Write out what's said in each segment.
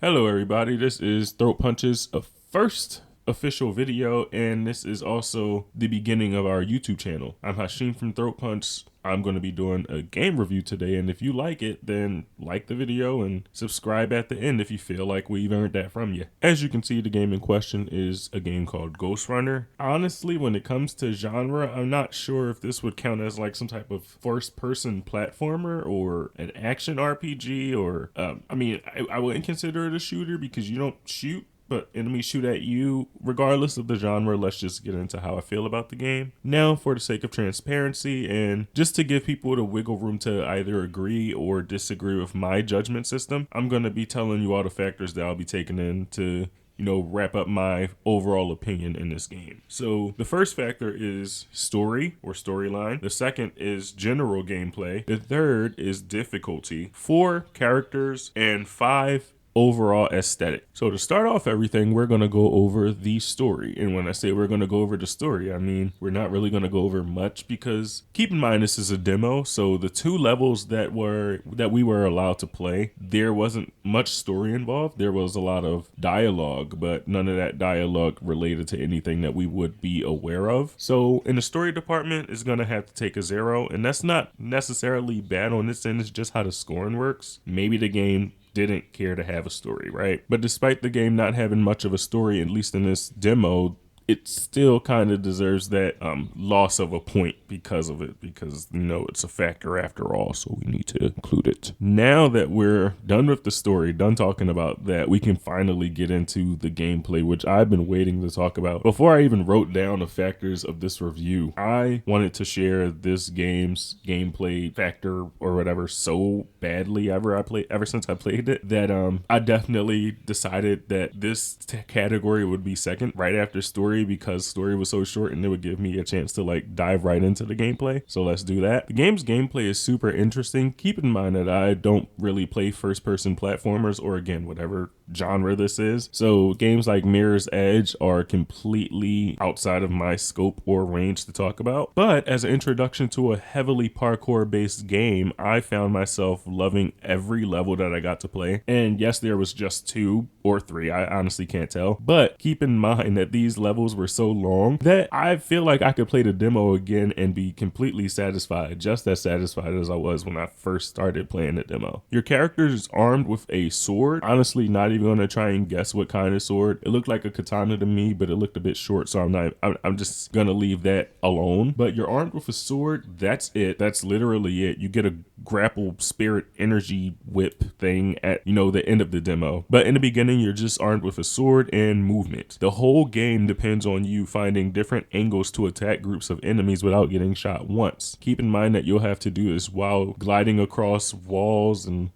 Hello everybody, this is Throat Punch's first official video, and this is also the beginning of our YouTube channel. I'm Hashim from Throat Punch. I'm going to be doing a game review today, and if you like it, then like the video and subscribe at the end if you feel like we've earned that from you. As you can see, the game in question is a game called Ghostrunner. Honestly, when it comes to genre, I'm not sure if this would count as like some type of first-person platformer or an action RPG, or I wouldn't consider it a shooter because you don't shoot, but enemies shoot at you. Regardless of the genre, let's just get into how I feel about the game. Now, for the sake of transparency and just to give people the wiggle room to either agree or disagree with my judgment system, I'm going to be telling you all the factors that I'll be taking in to wrap up my overall opinion in this game. So the first factor is story or storyline. The second is general gameplay. The third is difficulty. 4, characters, and 5, overall aesthetic. So to start off everything, we're going to go over the story. And when I say we're going to go over the story, I mean we're not really going to go over much, because keep in mind this is a demo. So the 2 levels that we were allowed to play, there wasn't much story involved. There was a lot of dialogue, but none of that dialogue related to anything that we would be aware of. So in the story department, it's going to have to take a 0, and that's not necessarily bad on this end. It's just how the scoring works. Maybe the game didn't care to have a story, right? But despite the game not having much of a story, at least in this demo, it still kind of deserves that loss of a point because of it, because it's a factor after all, so we need to include it. Now that we're done with the story, done talking about that, we can finally get into the gameplay, which I've been waiting to talk about. Before I even wrote down the factors of this review, I wanted to share this game's gameplay factor or whatever so badly ever since I played it, that I definitely decided that this category would be second right after story, because story was so short and it would give me a chance to like dive right into the gameplay. So let's do that. The game's gameplay is super interesting. Keep in mind that I don't really play first person platformers, or again, whatever genre this is. So games like Mirror's Edge are completely outside of my scope or range to talk about. But as an introduction to a heavily parkour based game, I found myself loving every level that I got to play. And yes, there was just 2 or 3, I honestly can't tell. But keep in mind that these levels were so long that I feel like I could play the demo again and be completely satisfied, just as satisfied as I was when I first started playing the demo. Your character is armed with a sword. Honestly, not even gonna try and guess what kind of sword. It looked like a katana to me, but it looked a bit short, so I'm just gonna leave that alone. But you're armed with a sword. That's it. That's literally it. You get a grapple spirit energy whip thing at the end of the demo, but in the beginning you're just armed with a sword and movement. The whole game depends on you finding different angles to attack groups of enemies without getting shot once. Keep in mind that you'll have to do this while gliding across walls and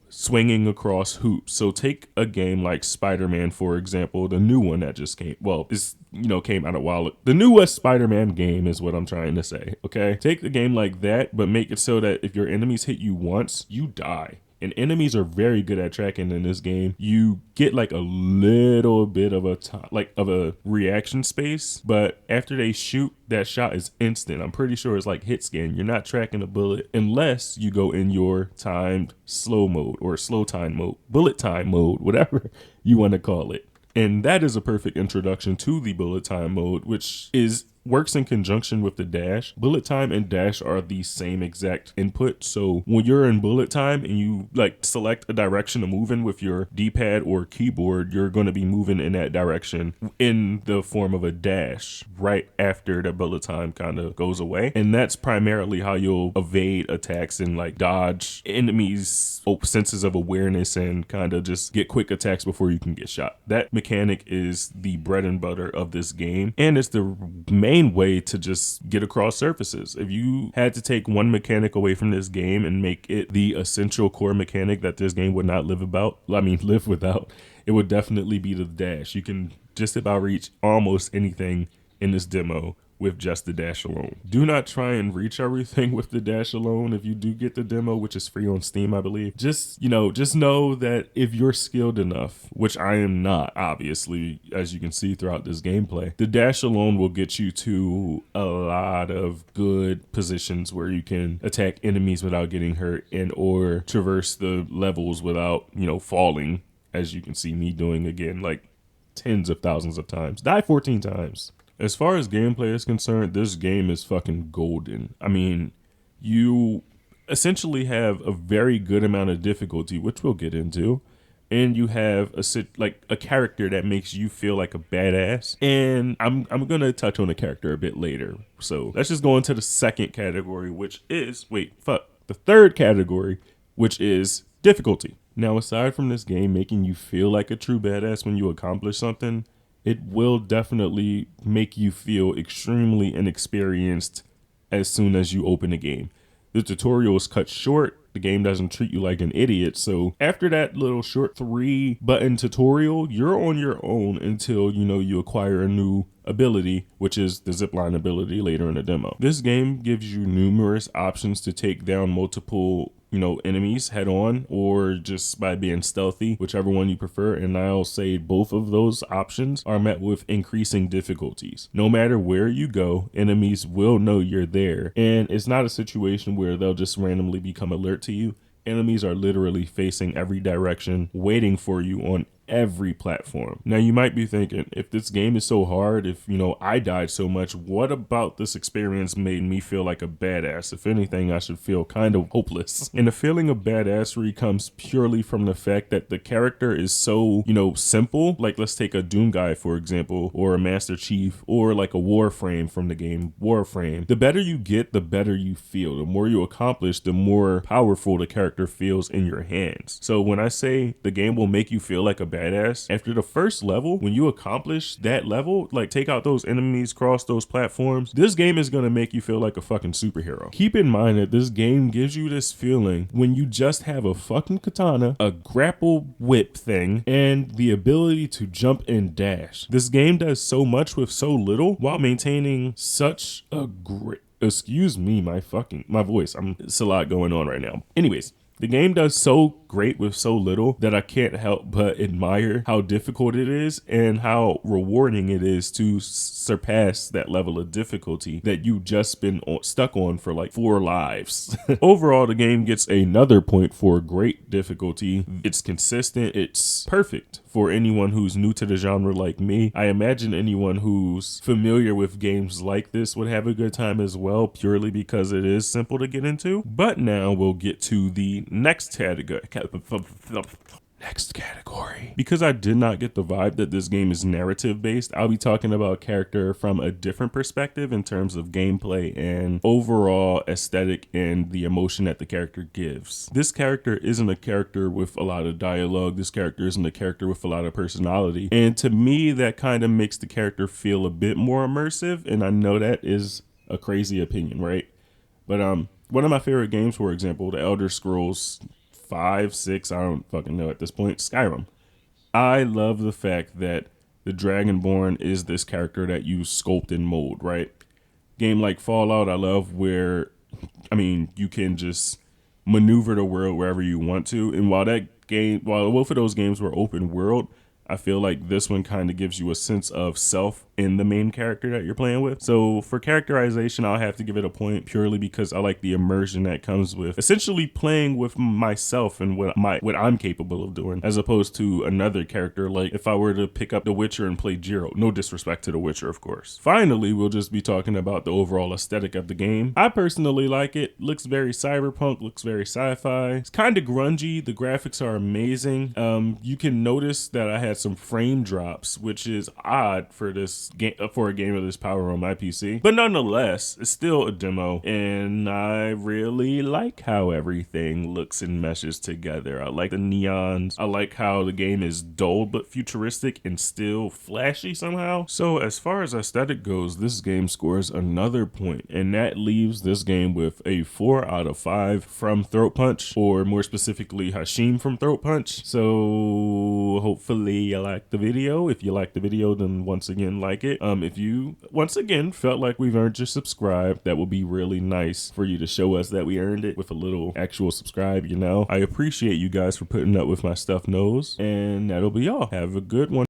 swinging across hoops. So take a game like Spider-Man, for example, the new one that just came out a while. The newest Spider-Man game is what I'm trying to say, okay? Take the game like that, but make it so that if your enemies hit you once, you die. And enemies are very good at tracking in this game. You get like a little bit of a reaction space, but after they shoot, that shot is instant. I'm pretty sure it's like hit scan. You're not tracking a bullet unless you go in your timed slow mode or slow time mode, bullet time mode, whatever you want to call it. And that is a perfect introduction to the bullet time mode, which works in conjunction with the dash. Bullet time and dash are the same exact input. So when you're in bullet time and you select a direction to move in with your D-pad or keyboard, you're going to be moving in that direction in the form of a dash right after the bullet time kind of goes away. And that's primarily how you'll evade attacks and dodge enemies' senses of awareness and kind of just get quick attacks before you can get shot. That mechanic is the bread and butter of this game, and it's the main way to just get across surfaces. If you had to take one mechanic away from this game and make it the essential core mechanic that this game would not live without, it would definitely be the dash. You can just about reach almost anything in this demo with just the dash alone. Do not try and reach everything with the dash alone if you do get the demo, which is free on Steam, I believe. Just know that if you're skilled enough, which I am not, obviously, as you can see throughout this gameplay, the dash alone will get you to a lot of good positions where you can attack enemies without getting hurt and or traverse the levels without, falling as you can see me doing again, like tens of thousands of times. Die 14 times. As far as gameplay is concerned, this game is fucking golden. I mean, you essentially have a very good amount of difficulty, which we'll get into, and you have a character that makes you feel like a badass. And I'm gonna touch on the character a bit later. So let's just go into the second category, which is the third category, which is difficulty. Now, aside from this game making you feel like a true badass when you accomplish something, it will definitely make you feel extremely inexperienced as soon as you open the game. The tutorial is cut short. The game doesn't treat you like an idiot. So after that little short 3-button tutorial, you're on your own until, you acquire a new ability, which is the zipline ability later in the demo. This game gives you numerous options to take down multiple enemies head on, or just by being stealthy, whichever one you prefer. And I'll say both of those options are met with increasing difficulties. No matter where you go, enemies will know you're there. And it's not a situation where they'll just randomly become alert to you. Enemies are literally facing every direction, waiting for you on every platform. Now, you might be thinking, if this game is so hard, if I died so much, what about this experience made me feel like a badass? If anything, I should feel kind of hopeless. And the feeling of badassery comes purely from the fact that the character is so simple. Like, let's take a Doom guy, for example, or a Master Chief, or like a Warframe from the game Warframe. The better you get, the better you feel. The more you accomplish, the more powerful the character feels in your hands. So when I say the game will make you feel like a badass, after the first level, when you accomplish that level, like take out those enemies, cross those platforms, this game is going to make you feel like a fucking superhero. Keep in mind that this game gives you this feeling when you just have a fucking katana, a grapple whip thing, and the ability to jump and dash. This game does so much with so little while maintaining such a great, excuse me, my voice. It's a lot going on right now. Anyways, the game does so great with so little that I can't help but admire how difficult it is and how rewarding it is to surpass that level of difficulty that you just been stuck on for like 4 lives. Overall, the game gets another point for great difficulty. It's consistent. It's perfect for anyone who's new to the genre like me. I imagine anyone who's familiar with games like this would have a good time as well, purely because it is simple to get into. But now we'll get to the next category. Because I did not get the vibe that this game is narrative based, I'll be talking about a character from a different perspective in terms of gameplay and overall aesthetic and the emotion that the character gives. This character isn't a character with a lot of dialogue. This character isn't a character with a lot of personality. And to me, that kind of makes the character feel a bit more immersive. And I know that is a crazy opinion, right? But one of my favorite games, for example, the Elder Scrolls 5, 6, I don't fucking know at this point, Skyrim. I love the fact that the Dragonborn is this character that you sculpt and mold, right? Game like Fallout, I love where, you can just maneuver the world wherever you want to. And while both of those games were open world, I feel like this one kind of gives you a sense of self in the main character that you're playing with. So for characterization, I'll have to give it a point purely because I like the immersion that comes with essentially playing with myself and what I'm capable of doing, as opposed to another character. Like if I were to pick up The Witcher and play Jiro, no disrespect to The Witcher, of course. Finally, we'll just be talking about the overall aesthetic of the game. I personally like it. Looks very cyberpunk, looks very sci-fi. It's kind of grungy. The graphics are amazing. You can notice that I had some frame drops, which is odd for this game, for a game of this power on my PC, but nonetheless it's still a demo, and I really like how everything looks and meshes together. I like the neons. I like how the game is dull but futuristic and still flashy somehow. So as far as aesthetic goes, this game scores another point, and that leaves this game with a 4 out of 5 from Throat Punch, or more specifically Hashim from Throat Punch. So hopefully you like the video. If you like the video, then once again like it. If you once again felt like we've earned your subscribe, that would be really nice for you to show us that we earned it with a little actual subscribe. I appreciate you guys for putting up with my stuffed nose, and that'll be all. Have a good one.